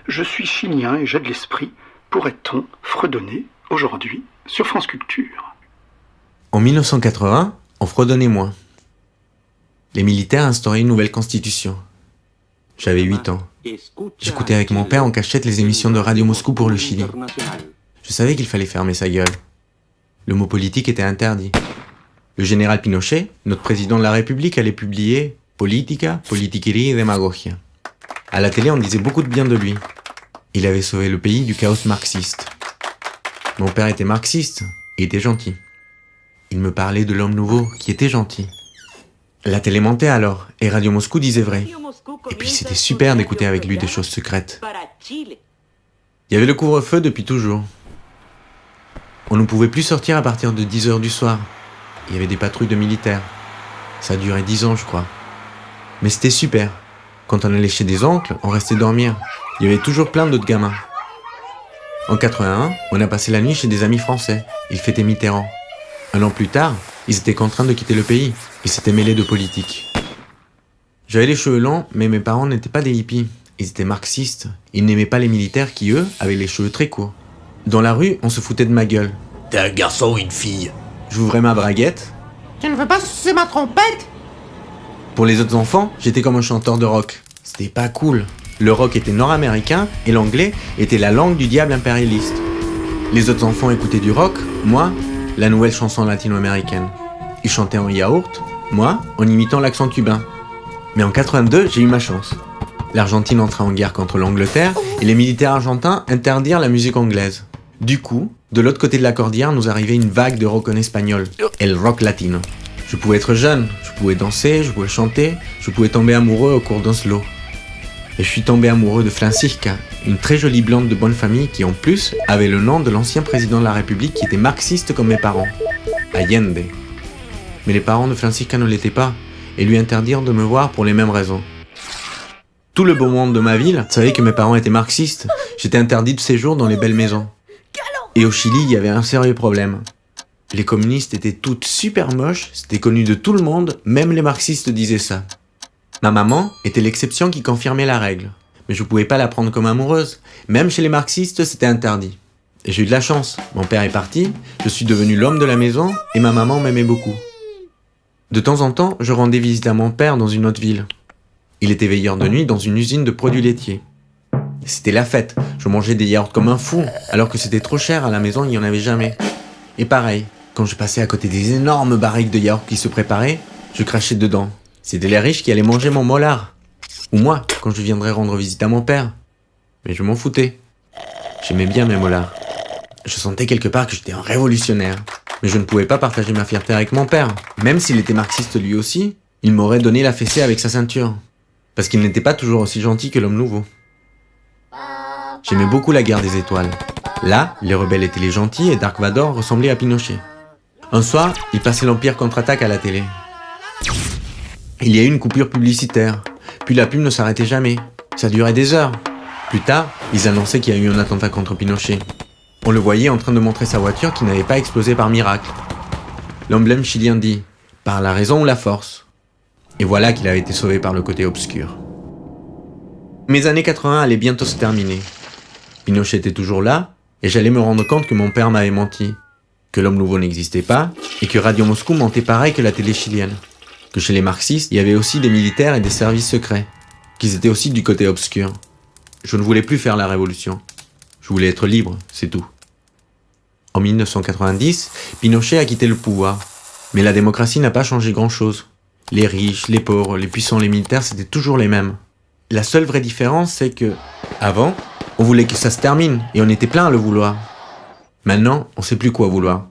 Je suis chilien et j'ai de l'esprit, pourrait-on fredonner aujourd'hui sur France Culture. En 1980, on fredonnait moins. Les militaires instauraient une nouvelle constitution. J'avais 8 ans. J'écoutais avec mon père en cachette les émissions de Radio Moscou pour le Chili. Je savais qu'il fallait fermer sa gueule. Le mot politique était interdit. Le général Pinochet, notre président de la République, allait publier Politica, Politiquería y Demagogia. À la télé, on disait beaucoup de bien de lui. Il avait sauvé le pays du chaos marxiste. Mon père était marxiste et était gentil. Il me parlait de l'homme nouveau qui était gentil. La télé mentait alors, et Radio Moscou disait vrai. Et puis c'était super d'écouter avec lui des choses secrètes. Il y avait le couvre-feu depuis toujours. On ne pouvait plus sortir à partir de 10h du soir. Il y avait des patrouilles de militaires. Ça a duré 10 ans, je crois. Mais c'était super. Quand on allait chez des oncles, on restait dormir. Il y avait toujours plein d'autres gamins. En 81, on a passé la nuit chez des amis français. Ils fêtaient Mitterrand. 1 an plus tard, ils étaient contraints de quitter le pays. Ils s'étaient mêlés de politique. J'avais les cheveux longs, mais mes parents n'étaient pas des hippies. Ils étaient marxistes. Ils n'aimaient pas les militaires qui, eux, avaient les cheveux très courts. Dans la rue, on se foutait de ma gueule. T'es un garçon ou une fille? J'ouvrais ma braguette. Tu ne veux pas sucer ma trompette? Pour les autres enfants, j'étais comme un chanteur de rock. C'était pas cool. Le rock était nord-américain et l'anglais était la langue du diable impérialiste. Les autres enfants écoutaient du rock, moi, la nouvelle chanson latino-américaine. Ils chantaient en yaourt, moi, en imitant l'accent cubain. Mais en 82, j'ai eu ma chance. L'Argentine entra en guerre contre l'Angleterre et les militaires argentins interdirent la musique anglaise. Du coup, de l'autre côté de la cordillère nous arrivait une vague de rock en espagnol, el rock latino. Je pouvais être jeune, je pouvais danser, je pouvais chanter, je pouvais tomber amoureux au cours d'un slow. Et je suis tombé amoureux de Francisca, une très jolie blonde de bonne famille qui en plus avait le nom de l'ancien président de la République qui était marxiste comme mes parents, Allende. Mais les parents de Francisca ne l'étaient pas et lui interdirent de me voir pour les mêmes raisons. Tout le beau monde de ma ville savait que mes parents étaient marxistes. J'étais interdit de séjour dans les belles maisons. Et au Chili, il y avait un sérieux problème. Les communistes étaient toutes super moches, c'était connu de tout le monde, même les marxistes disaient ça. Ma maman était l'exception qui confirmait la règle. Mais je pouvais pas la prendre comme amoureuse. Même chez les marxistes, c'était interdit. Et j'ai eu de la chance. Mon père est parti, je suis devenu l'homme de la maison et ma maman m'aimait beaucoup. De temps en temps, je rendais visite à mon père dans une autre ville. Il était veilleur de nuit dans une usine de produits laitiers. C'était la fête, je mangeais des yaourts comme un fou, alors que c'était trop cher à la maison, il n'y en avait jamais. Et pareil, quand je passais à côté des énormes barriques de yaourts qui se préparaient, je crachais dedans. C'était les riches qui allaient manger mon molar. Ou moi, quand je viendrais rendre visite à mon père. Mais je m'en foutais. J'aimais bien mes molars. Je sentais quelque part que j'étais un révolutionnaire. Mais je ne pouvais pas partager ma fierté avec mon père. Même s'il était marxiste lui aussi, il m'aurait donné la fessée avec sa ceinture. Parce qu'il n'était pas toujours aussi gentil que l'homme nouveau. J'aimais beaucoup la guerre des étoiles. Là, les rebelles étaient les gentils et Dark Vador ressemblait à Pinochet. Un soir, il passait l'Empire contre-attaque à la télé. Il y a eu une coupure publicitaire. Puis la pub ne s'arrêtait jamais. Ça durait des heures. Plus tard, ils annonçaient qu'il y a eu un attentat contre Pinochet. On le voyait en train de montrer sa voiture qui n'avait pas explosé par miracle. L'emblème chilien dit « Par la raison ou la force ». Et voilà qu'il avait été sauvé par le côté obscur. Mes années 80 allaient bientôt se terminer. Pinochet était toujours là, et j'allais me rendre compte que mon père m'avait menti, que l'homme nouveau n'existait pas, et que Radio Moscou mentait pareil que la télé chilienne, que chez les marxistes, il y avait aussi des militaires et des services secrets, qu'ils étaient aussi du côté obscur. Je ne voulais plus faire la révolution. Je voulais être libre, c'est tout. En 1990, Pinochet a quitté le pouvoir, mais la démocratie n'a pas changé grand-chose. Les riches, les pauvres, les puissants, les militaires, c'était toujours les mêmes. La seule vraie différence, c'est que, avant, on voulait que ça se termine, et on était plein à le vouloir. Maintenant, on sait plus quoi vouloir.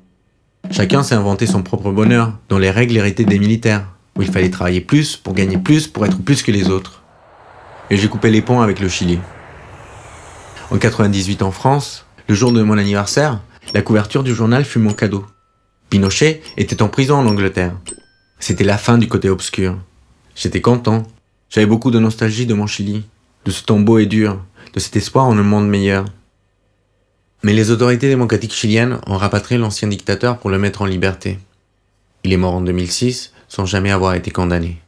Chacun s'est inventé son propre bonheur, dans les règles héritées des militaires, où il fallait travailler plus, pour gagner plus, pour être plus que les autres. Et j'ai coupé les ponts avec le Chili. En 98 en France, le jour de mon anniversaire, la couverture du journal fut mon cadeau. Pinochet était en prison en Angleterre. C'était la fin du côté obscur. J'étais content. J'avais beaucoup de nostalgie de mon Chili, de ce temps beau et dur, de cet espoir en un monde meilleur. Mais les autorités démocratiques chiliennes ont rapatrié l'ancien dictateur pour le mettre en liberté. Il est mort en 2006 sans jamais avoir été condamné.